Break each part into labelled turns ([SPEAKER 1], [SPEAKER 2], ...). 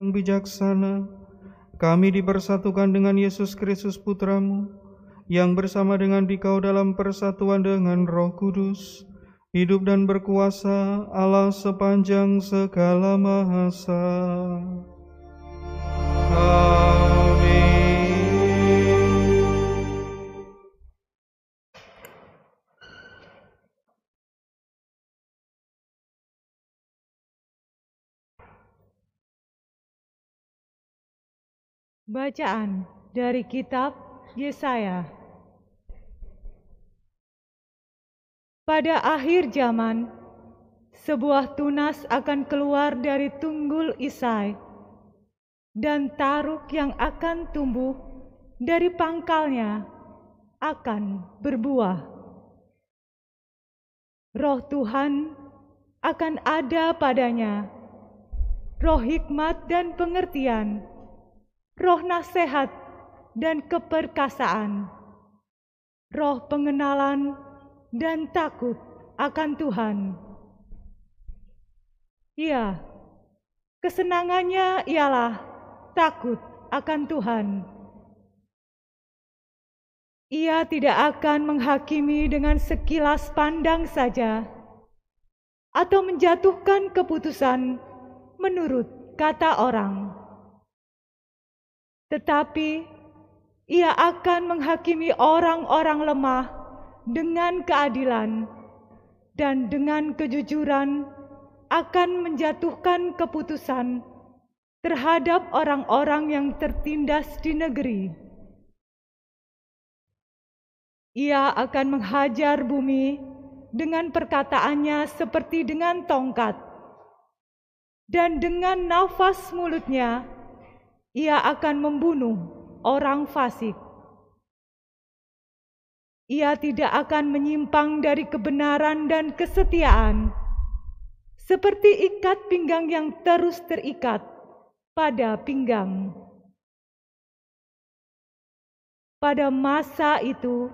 [SPEAKER 1] yang bijaksana, kami dipersatukan dengan Yesus Kristus Putramu, yang bersama dengan Dikau dalam persatuan dengan Roh Kudus, hidup dan berkuasa Allah sepanjang segala masa. Amin.
[SPEAKER 2] Bacaan dari kitab Yesaya. Pada akhir zaman, sebuah tunas akan keluar dari tunggul Isai, dan taruk yang akan tumbuh dari pangkalnya akan berbuah. Roh Tuhan akan ada padanya, roh hikmat dan pengertian, roh nasihat dan keperkasaan, roh pengenalan dan takut akan Tuhan. Ya, kesenangannya ialah takut akan Tuhan. Ia tidak akan menghakimi dengan sekilas pandang saja, atau menjatuhkan keputusan menurut kata orang. Tetapi ia akan menghakimi orang-orang lemah dengan keadilan, dan dengan kejujuran akan menjatuhkan keputusan terhadap orang-orang yang tertindas di negeri. Ia akan menghajar bumi dengan perkataannya seperti dengan tongkat, dan dengan nafas mulutnya ia akan membunuh orang fasik. Ia tidak akan menyimpang dari kebenaran dan kesetiaan, seperti ikat pinggang yang terus terikat pada pinggang. Pada masa itu,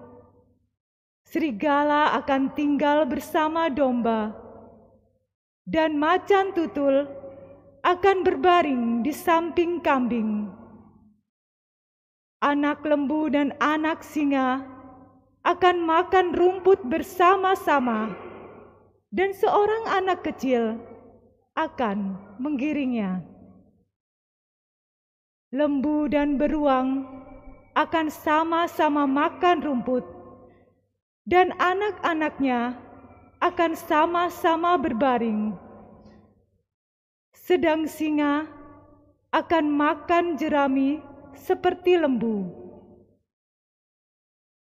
[SPEAKER 2] serigala akan tinggal bersama domba, dan macan tutul akan berbaring di samping kambing. Anak lembu dan anak singa akan makan rumput bersama-sama, dan seorang anak kecil akan menggiringnya. Lembu dan beruang akan sama-sama makan rumput, dan anak-anaknya akan sama-sama berbaring. Sedang singa akan makan jerami seperti lembu.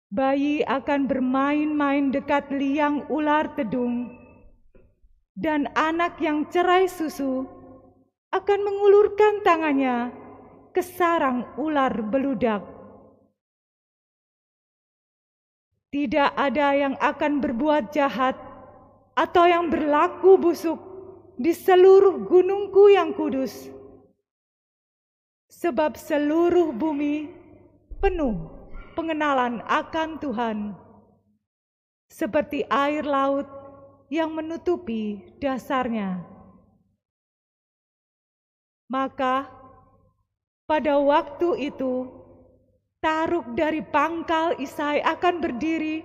[SPEAKER 2] Bayi akan bermain-main dekat liang ular tedung, dan anak yang cerai susu akan mengulurkan tangannya ke sarang ular beludak. Tidak ada yang akan berbuat jahat atau yang berlaku busuk di seluruh gunungku yang kudus, sebab seluruh bumi penuh pengenalan akan Tuhan, seperti air laut yang menutupi dasarnya. Maka pada waktu itu, taruk dari pangkal Isai akan berdiri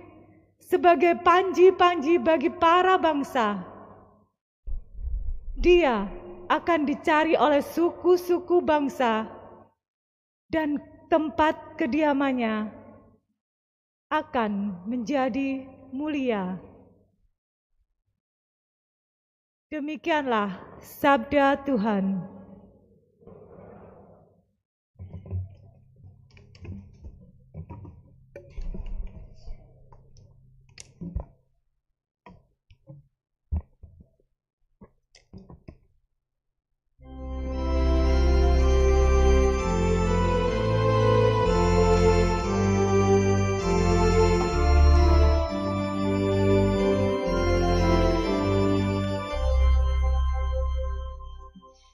[SPEAKER 2] sebagai panji-panji bagi para bangsa. Dia akan dicari oleh suku-suku bangsa, dan tempat kediamannya akan menjadi mulia. Demikianlah sabda Tuhan.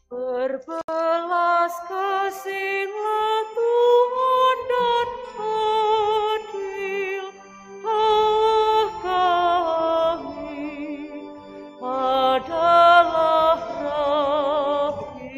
[SPEAKER 3] Berbelas kasihlah Tuhan dan adil Allah kami adalah rahim.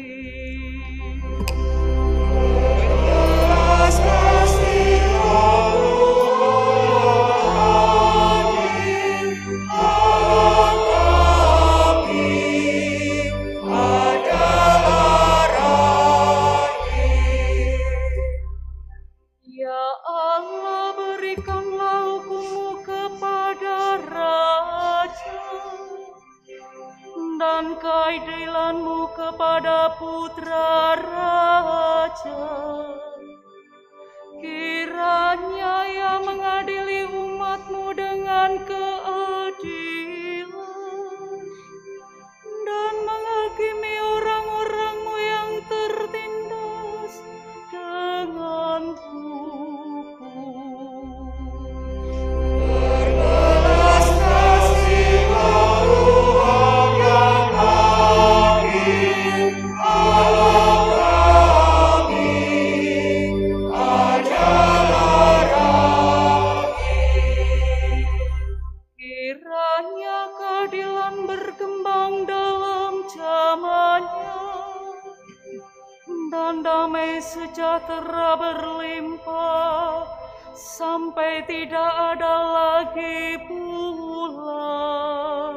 [SPEAKER 3] Raja. Kiranya Ia mengadili umat-Mu dengan keadilan dan menghakimi orang-orang-Mu yang tertindas dengan hukum.
[SPEAKER 4] Berbelas kasihlah Tuhan yang agung, Allah kami, ajalah rahim.
[SPEAKER 3] Kiranya keadilan berkembang dalam zamannya dan damai sejahtera berlimpah sampai tidak ada lagi bulan.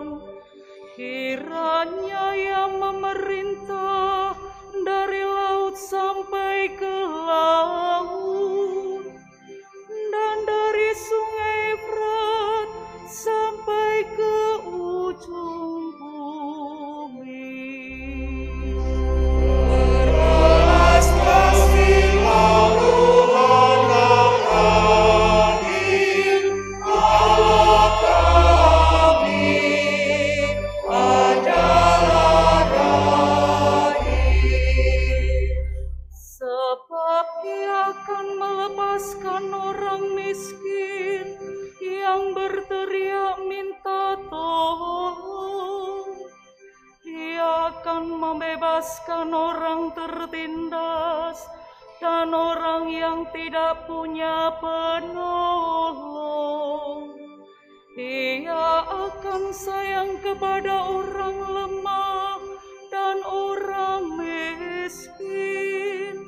[SPEAKER 3] Kiranya Ia memerintah dari laut sampai ke laut dan dari sungai Efrat sampai ke ujung bumi.
[SPEAKER 4] Berbelas kasihlah Tuhan yang agung, Allah kami, ajalah rahim.
[SPEAKER 3] Sebab Ia akan melepaskan orang miskin yang berteriak minta tolong. Ia akan membebaskan orang tertindas dan orang yang tidak punya penolong. Ia akan sayang kepada orang lemah dan orang miskin.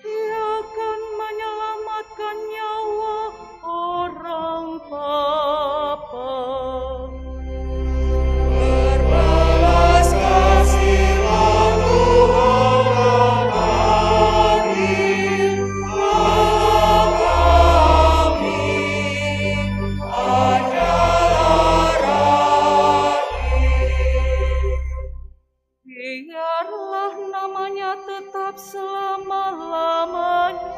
[SPEAKER 3] Ia akan menyelamatkan nyawa orang papa.
[SPEAKER 4] Berbelas kasihlah Tuhan yang agung, Allah kami, ajalah rahim.
[SPEAKER 3] Biarlah namanya tetap selama-lamanya.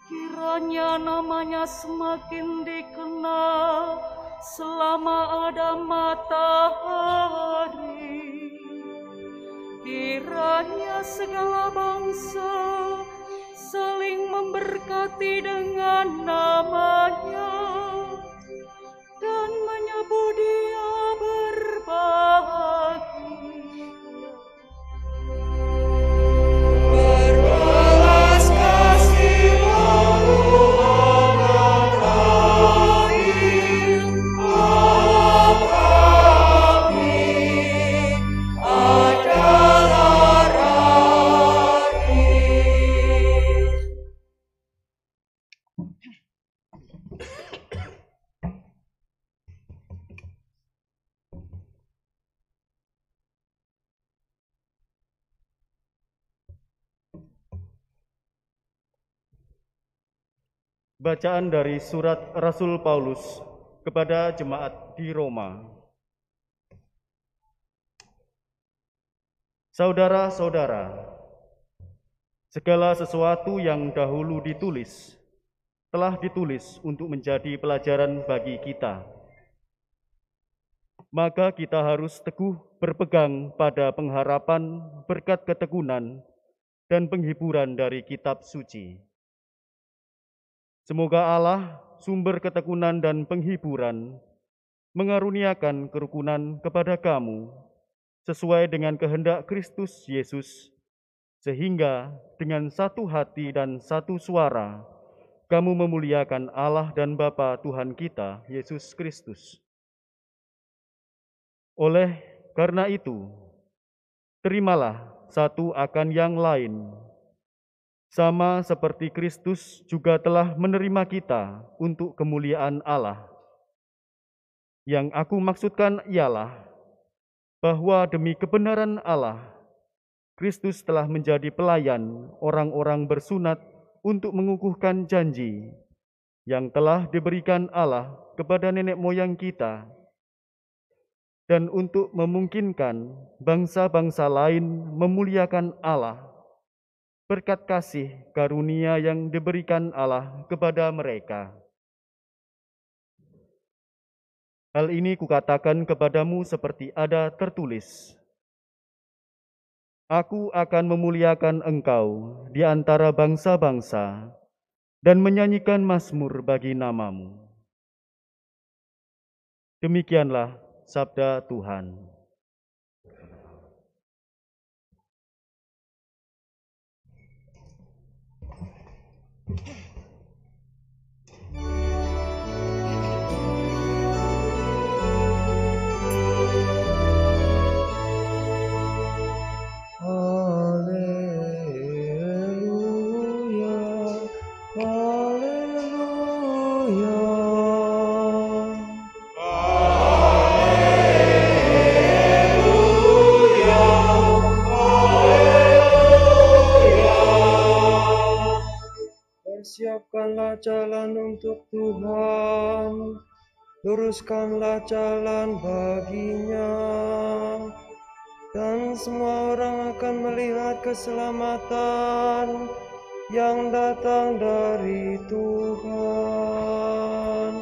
[SPEAKER 3] Kiranya namanya semakin dikenal selama ada matahari. Kiranya segala bangsa saling memberkati dengan namanya dan menyebut Dia berbahagia.
[SPEAKER 4] Berbelas kasihlah Tuhan yang agung, Allah kami, ajalah rahim.
[SPEAKER 5] Bacaan dari surat Rasul Paulus kepada jemaat di Roma. Saudara-saudara, segala sesuatu yang dahulu ditulis telah ditulis untuk menjadi pelajaran bagi kita. Maka kita harus teguh berpegang pada pengharapan berkat ketekunan dan penghiburan dari kitab suci. Semoga Allah, sumber ketekunan dan penghiburan, mengaruniakan kerukunan kepada kamu sesuai dengan kehendak Kristus Yesus, sehingga dengan satu hati dan satu suara kamu memuliakan Allah dan Bapa Tuhan kita, Yesus Kristus. Oleh karena itu, terimalah satu akan yang lain, sama seperti Kristus juga telah menerima kita untuk kemuliaan Allah. Yang aku maksudkan ialah bahwa demi kebenaran Allah, Kristus telah menjadi pelayan orang-orang bersunat untuk mengukuhkan janji yang telah diberikan Allah kepada nenek moyang kita, dan untuk memungkinkan bangsa-bangsa lain memuliakan Allah berkat kasih karunia yang diberikan Allah kepada mereka. Hal ini kukatakan kepadamu seperti ada tertulis, Aku akan memuliakan engkau di antara bangsa-bangsa dan menyanyikan mazmur bagi namamu. Demikianlah sabda Tuhan.
[SPEAKER 6] Persiapkanlah jalan untuk Tuhan, luruskanlah jalan baginya, dan semua orang akan melihat keselamatan yang datang dari Tuhan.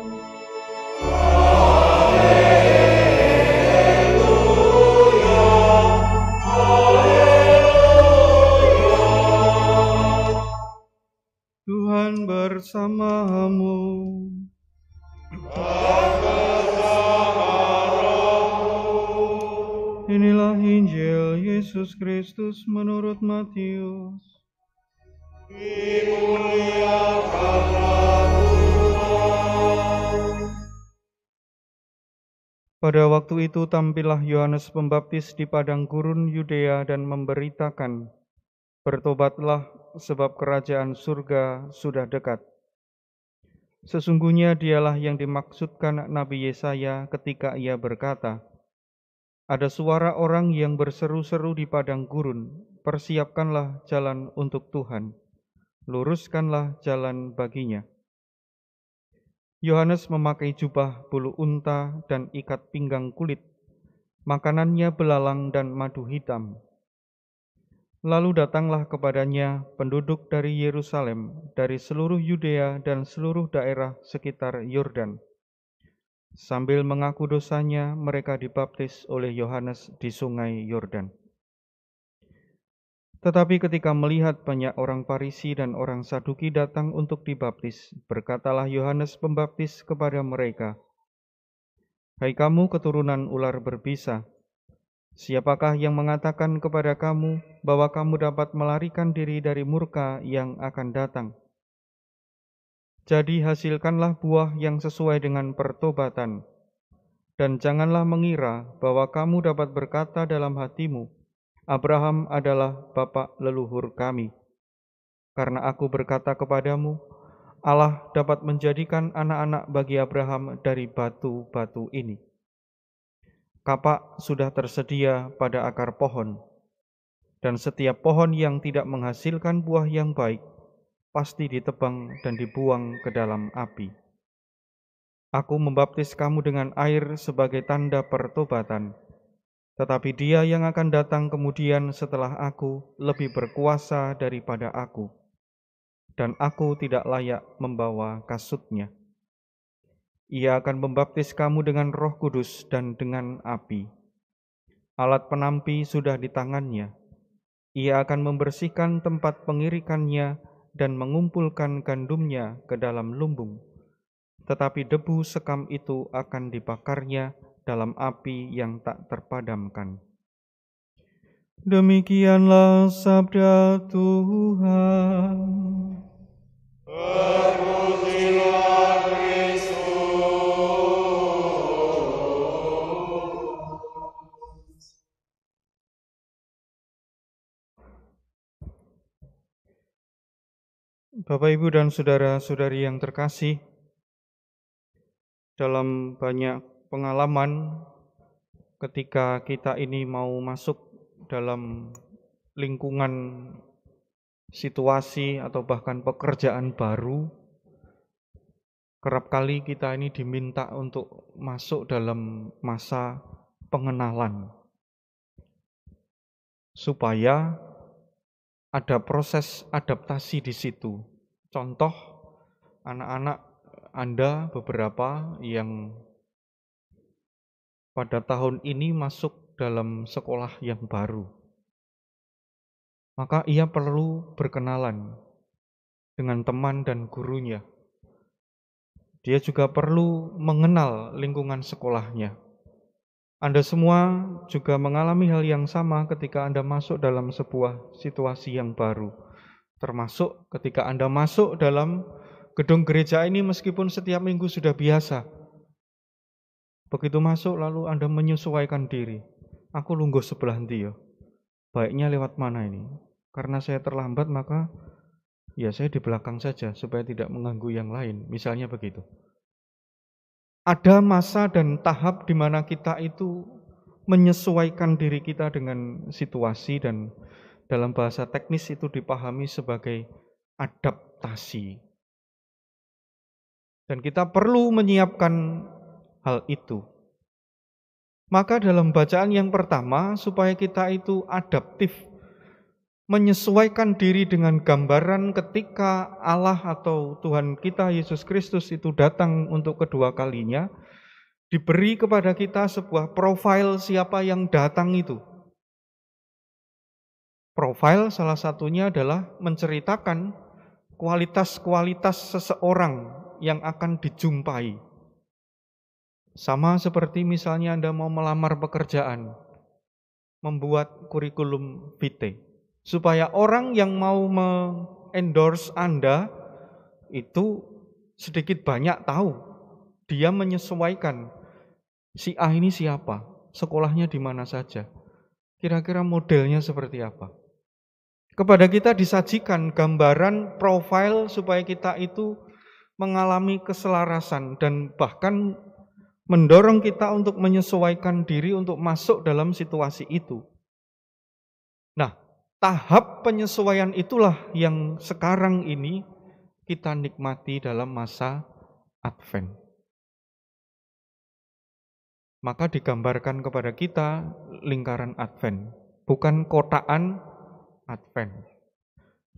[SPEAKER 1] Tuhan bersamamu. Inilah Injil Yesus Kristus menurut Matius. Pada waktu itu tampillah Yohanes Pembaptis di padang gurun Yudea dan memberitakan, "Bertobatlah, sebab kerajaan surga sudah dekat." Sesungguhnya dialah yang dimaksudkan Nabi Yesaya ketika ia berkata, "Ada suara orang yang berseru-seru di padang gurun, persiapkanlah jalan untuk Tuhan, luruskanlah jalan baginya." Yohanes memakai jubah bulu unta dan ikat pinggang kulit, makanannya belalang dan madu hitam. Lalu datanglah kepadanya penduduk dari Yerusalem, dari seluruh Yudea dan seluruh daerah sekitar Yordan. Sambil mengaku dosanya, mereka dibaptis oleh Yohanes di sungai Yordan. Tetapi ketika melihat banyak orang Farisi dan orang Saduki datang untuk dibaptis, berkatalah Yohanes Pembaptis kepada mereka, "Hai kamu keturunan ular berbisa, siapakah yang mengatakan kepada kamu bahwa kamu dapat melarikan diri dari murka yang akan datang? Jadi hasilkanlah buah yang sesuai dengan pertobatan, dan janganlah mengira bahwa kamu dapat berkata dalam hatimu, Abraham adalah bapa leluhur kami. Karena aku berkata kepadamu, Allah dapat menjadikan anak-anak bagi Abraham dari batu-batu ini. Kapak sudah tersedia pada akar pohon, dan setiap pohon yang tidak menghasilkan buah yang baik pasti ditebang dan dibuang ke dalam api. Aku membaptis kamu dengan air sebagai tanda pertobatan, tetapi Dia yang akan datang kemudian setelah aku lebih berkuasa daripada aku, dan aku tidak layak membawa kasutnya. Ia akan membaptis kamu dengan Roh Kudus dan dengan api. Alat penampi sudah di tangannya. Ia akan membersihkan tempat pengirikannya dan mengumpulkan gandumnya ke dalam lumbung. Tetapi debu sekam itu akan dibakarnya dalam api yang tak terpadamkan. Demikianlah sabda Tuhan.
[SPEAKER 4] Terpujilah Kristus.
[SPEAKER 1] Bapak, Ibu, dan saudara-saudari yang terkasih, dalam banyak pengalaman ketika kita ini mau masuk dalam lingkungan situasi atau bahkan pekerjaan baru, kerap kali kita ini diminta untuk masuk dalam masa pengenalan. Supaya ada proses adaptasi di situ. Contoh, anak-anak Anda beberapa yang pada tahun ini masuk dalam sekolah yang baru. Maka ia perlu berkenalan dengan teman dan gurunya. Dia juga perlu mengenal lingkungan sekolahnya. Anda semua juga mengalami hal yang sama ketika Anda masuk dalam sebuah situasi yang baru. Termasuk ketika Anda masuk dalam gedung gereja ini meskipun setiap minggu sudah biasa. Begitu masuk lalu Anda menyesuaikan diri. Aku lungguh sebelah ndi ya. Baiknya lewat mana ini? Karena saya terlambat maka ya saya di belakang saja supaya tidak mengganggu yang lain. Misalnya begitu. Ada masa dan tahap di mana kita itu menyesuaikan diri kita dengan situasi dan dalam bahasa teknis itu dipahami sebagai adaptasi. Dan kita perlu menyiapkan hal itu. Maka dalam bacaan yang pertama, supaya kita itu adaptif, menyesuaikan diri dengan gambaran ketika Allah atau Tuhan kita Yesus Kristus itu datang untuk kedua kalinya, diberi kepada kita sebuah profil siapa yang datang itu. Profil salah satunya adalah menceritakan kualitas-kualitas seseorang yang akan dijumpai. Sama seperti misalnya Anda mau melamar pekerjaan, membuat kurikulum vitae. Supaya orang yang mau endorse Anda itu sedikit banyak tahu. Dia menyesuaikan si A ini siapa, sekolahnya di mana saja, kira-kira modelnya seperti apa. Kepada kita disajikan gambaran profil supaya kita itu mengalami keselarasan dan bahkan mendorong kita untuk menyesuaikan diri untuk masuk dalam situasi itu. Nah, tahap penyesuaian itulah yang sekarang ini kita nikmati dalam masa Advent. Maka digambarkan kepada kita lingkaran Advent, bukan kotaan Advent.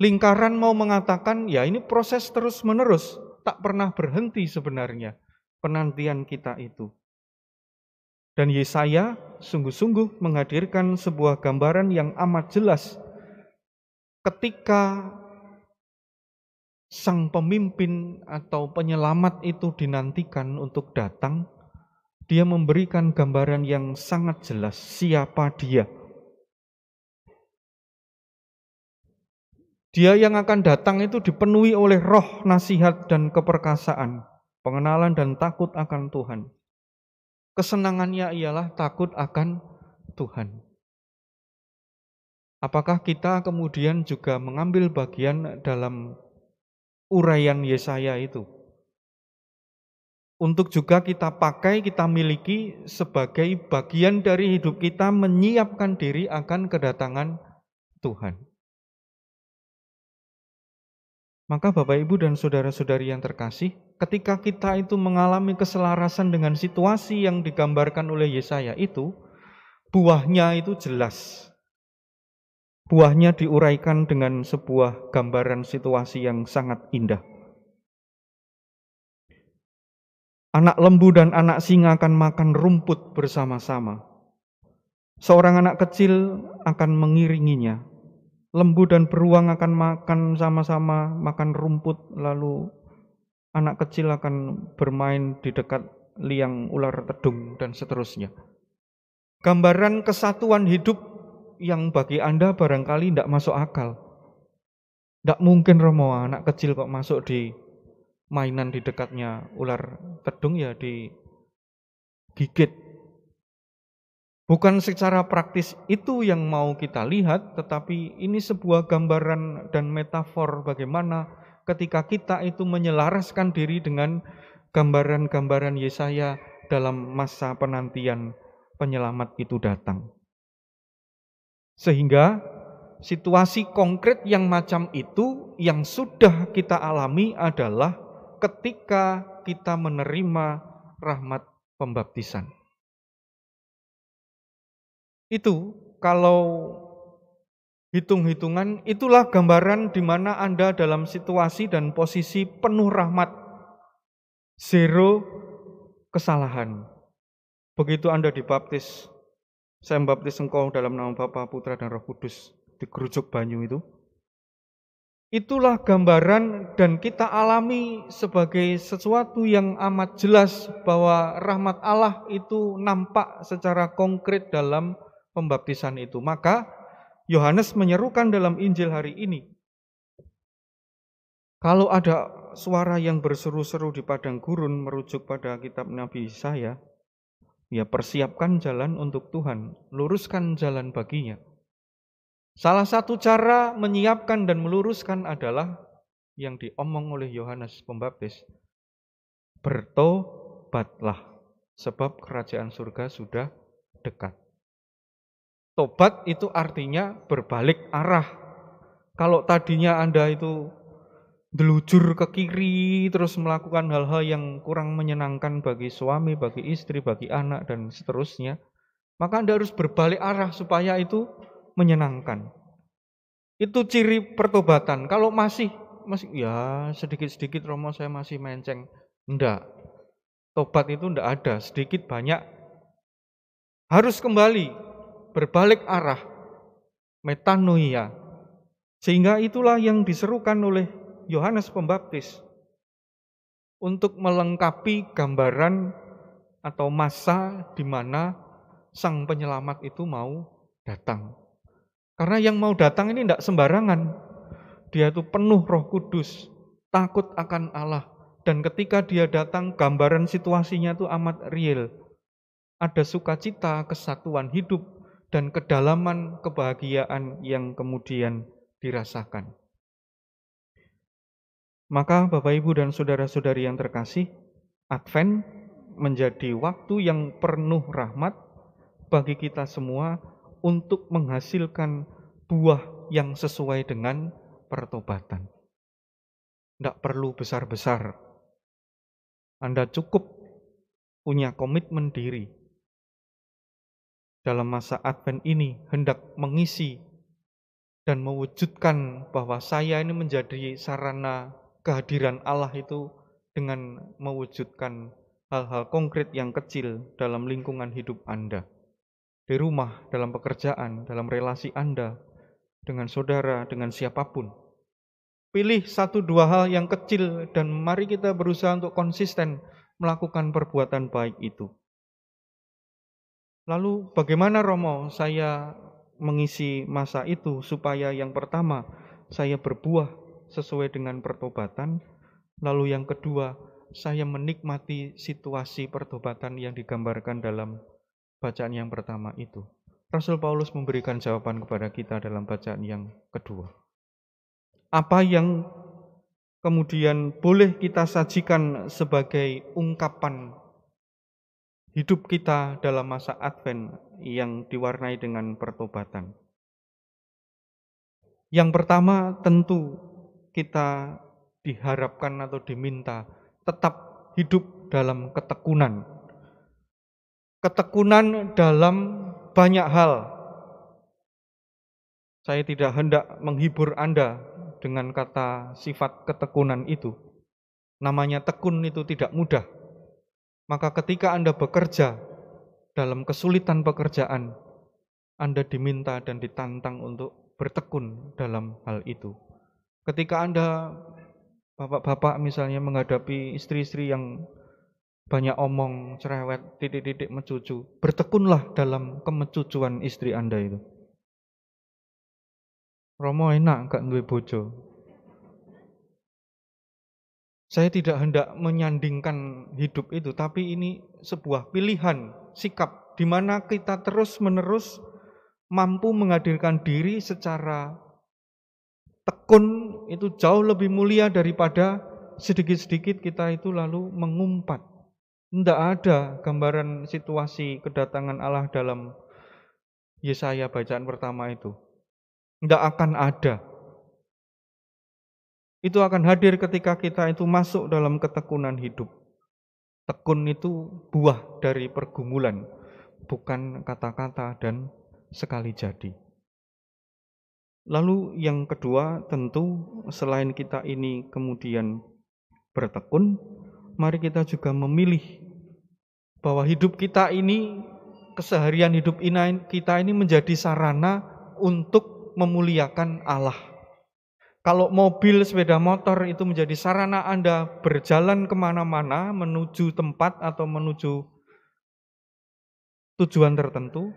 [SPEAKER 1] Lingkaran mau mengatakan, ya ini proses terus-menerus, tak pernah berhenti sebenarnya penantian kita itu. Dan Yesaya sungguh-sungguh menghadirkan sebuah gambaran yang amat jelas. Ketika sang pemimpin atau penyelamat itu dinantikan untuk datang, dia memberikan gambaran yang sangat jelas siapa dia. Dia yang akan datang itu dipenuhi oleh roh, nasihat, dan keperkasaan, pengenalan dan takut akan Tuhan. Kesenangannya ialah takut akan Tuhan. Apakah kita kemudian juga mengambil bagian dalam uraian Yesaya itu? Untuk juga kita pakai, kita miliki sebagai bagian dari hidup kita menyiapkan diri akan kedatangan Tuhan. Maka Bapak Ibu dan saudara-saudari yang terkasih, ketika kita itu mengalami keselarasan dengan situasi yang digambarkan oleh Yesaya itu, buahnya itu jelas. Buahnya diuraikan dengan sebuah gambaran situasi yang sangat indah. Anak lembu dan anak singa akan makan rumput bersama-sama. Seorang anak kecil akan mengiringinya. Lembu dan beruang akan makan sama-sama, makan rumput, lalu anak kecil akan bermain di dekat liang ular tedung, dan seterusnya. Gambaran kesatuan hidup yang bagi Anda barangkali tidak masuk akal. Tidak mungkin Romo, anak kecil kok masuk di mainan di dekatnya ular tedung, ya digigit. Bukan secara praktis itu yang mau kita lihat, tetapi ini sebuah gambaran dan metafor bagaimana ketika kita itu menyelaraskan diri dengan gambaran-gambaran Yesaya dalam masa penantian penyelamat itu datang. Sehingga situasi konkret yang macam itu yang sudah kita alami adalah ketika kita menerima rahmat pembaptisan. Itu kalau hitung-hitungan, itulah gambaran di mana Anda dalam situasi dan posisi penuh rahmat, zero kesalahan. Begitu Anda dibaptis, saya membaptis engkau dalam nama Bapa, Putra, dan Roh Kudus, di kerucuk banyu itu. Itulah gambaran dan kita alami sebagai sesuatu yang amat jelas bahwa rahmat Allah itu nampak secara konkret dalam pembaptisan itu. Maka Yohanes menyerukan dalam Injil hari ini, kalau ada suara yang berseru-seru di padang gurun merujuk pada kitab Nabi Yesaya, ya persiapkan jalan untuk Tuhan, luruskan jalan baginya. Salah satu cara menyiapkan dan meluruskan adalah yang diomong oleh Yohanes Pembaptis. Bertobatlah, sebab kerajaan surga sudah dekat. Tobat itu artinya berbalik arah. Kalau tadinya Anda itu delujur ke kiri, terus melakukan hal-hal yang kurang menyenangkan bagi suami, bagi istri, bagi anak, dan seterusnya, maka Anda harus berbalik arah supaya itu menyenangkan. Itu ciri pertobatan. Kalau masih ya sedikit-sedikit Romo saya masih menceng. Enggak. Tobat itu enggak ada, sedikit banyak. Harus kembali, berbalik arah, metanoia. Sehingga itulah yang diserukan oleh Yohanes Pembaptis untuk melengkapi gambaran atau masa di mana Sang Penyelamat itu mau datang. Karena yang mau datang ini tidak sembarangan. Dia itu penuh Roh Kudus, takut akan Allah. Dan ketika dia datang, gambaran situasinya itu amat real. Ada sukacita, kesatuan hidup, dan kedalaman kebahagiaan yang kemudian dirasakan. Maka Bapak, Ibu, dan saudara-saudari yang terkasih, Advent menjadi waktu yang penuh rahmat bagi kita semua untuk menghasilkan buah yang sesuai dengan pertobatan. Tidak perlu besar-besar. Anda cukup punya komitmen diri. Dalam masa Advent ini hendak mengisi dan mewujudkan bahwa saya ini menjadi sarana kehadiran Allah itu dengan mewujudkan hal-hal konkret yang kecil dalam lingkungan hidup Anda. Di rumah, dalam pekerjaan, dalam relasi Anda, dengan saudara, dengan siapapun. Pilih 1-2 hal yang kecil dan mari kita berusaha untuk konsisten melakukan perbuatan baik itu. Lalu bagaimana Romo saya mengisi masa itu supaya yang pertama saya berbuah sesuai dengan pertobatan, lalu yang kedua saya menikmati situasi pertobatan yang digambarkan dalam bacaan yang pertama itu. Rasul Paulus memberikan jawaban kepada kita dalam bacaan yang kedua. Apa yang kemudian boleh kita sajikan sebagai ungkapan hidup kita dalam masa Advent yang diwarnai dengan pertobatan? Yang pertama tentu kita diharapkan atau diminta tetap hidup dalam ketekunan. Ketekunan dalam banyak hal. Saya tidak hendak menghibur Anda dengan kata sifat ketekunan itu. Namanya tekun itu tidak mudah. Maka ketika Anda bekerja dalam kesulitan pekerjaan, Anda diminta dan ditantang untuk bertekun dalam hal itu. Ketika Anda, bapak-bapak misalnya menghadapi istri-istri yang banyak omong, cerewet, titik-titik mencucu, bertekunlah dalam kemencucuan istri Anda itu. Romo enak gak duwe bojo. Saya tidak hendak menyandingkan hidup itu, tapi ini sebuah pilihan, sikap, di mana kita terus-menerus mampu menghadirkan diri secara tekun, itu jauh lebih mulia daripada sedikit-sedikit kita itu lalu mengumpat. Tidak ada gambaran situasi kedatangan Allah dalam Yesaya bacaan pertama itu. Tidak akan ada. Itu akan hadir ketika kita itu masuk dalam ketekunan hidup. Tekun itu buah dari pergumulan, bukan kata-kata dan sekali jadi. Lalu yang kedua, tentu selain kita ini kemudian bertekun, mari kita juga memilih bahwa hidup kita ini, keseharian hidup kita ini menjadi sarana untuk memuliakan Allah. Kalau mobil, sepeda motor itu menjadi sarana Anda berjalan kemana-mana menuju tempat atau menuju tujuan tertentu,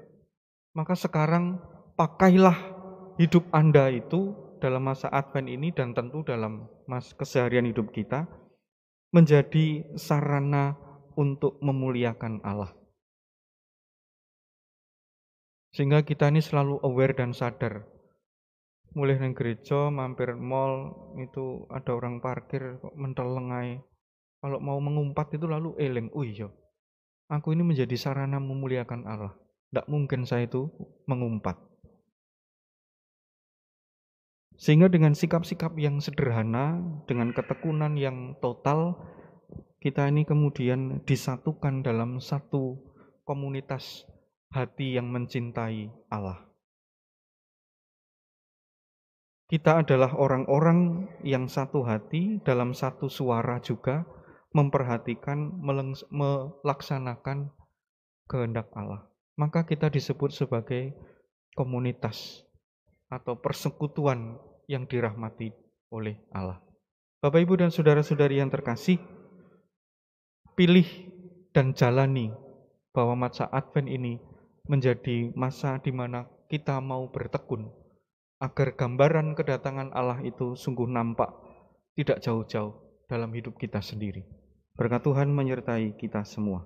[SPEAKER 1] maka sekarang pakailah hidup Anda itu dalam masa Advent ini dan tentu dalam keseharian hidup kita menjadi sarana untuk memuliakan Allah. Sehingga kita ini selalu aware dan sadar. Mulai nang gereja, mampir mall, itu ada orang parkir kok mentelengai. Kalau mau mengumpat itu lalu eling, oh iya, aku ini menjadi sarana memuliakan Allah. Tidak mungkin saya itu mengumpat. Sehingga dengan sikap-sikap yang sederhana, dengan ketekunan yang total, kita ini kemudian disatukan dalam satu komunitas hati yang mencintai Allah. Kita adalah orang-orang yang satu hati dalam satu suara juga memperhatikan, melaksanakan kehendak Allah. Maka kita disebut sebagai komunitas atau persekutuan yang dirahmati oleh Allah. Bapak, Ibu, dan saudara-saudari yang terkasih, pilih dan jalani bahwa masa Advent ini menjadi masa di mana kita mau bertekun agar gambaran kedatangan Allah itu sungguh nampak tidak jauh-jauh dalam hidup kita sendiri. Berkat Tuhan menyertai kita semua.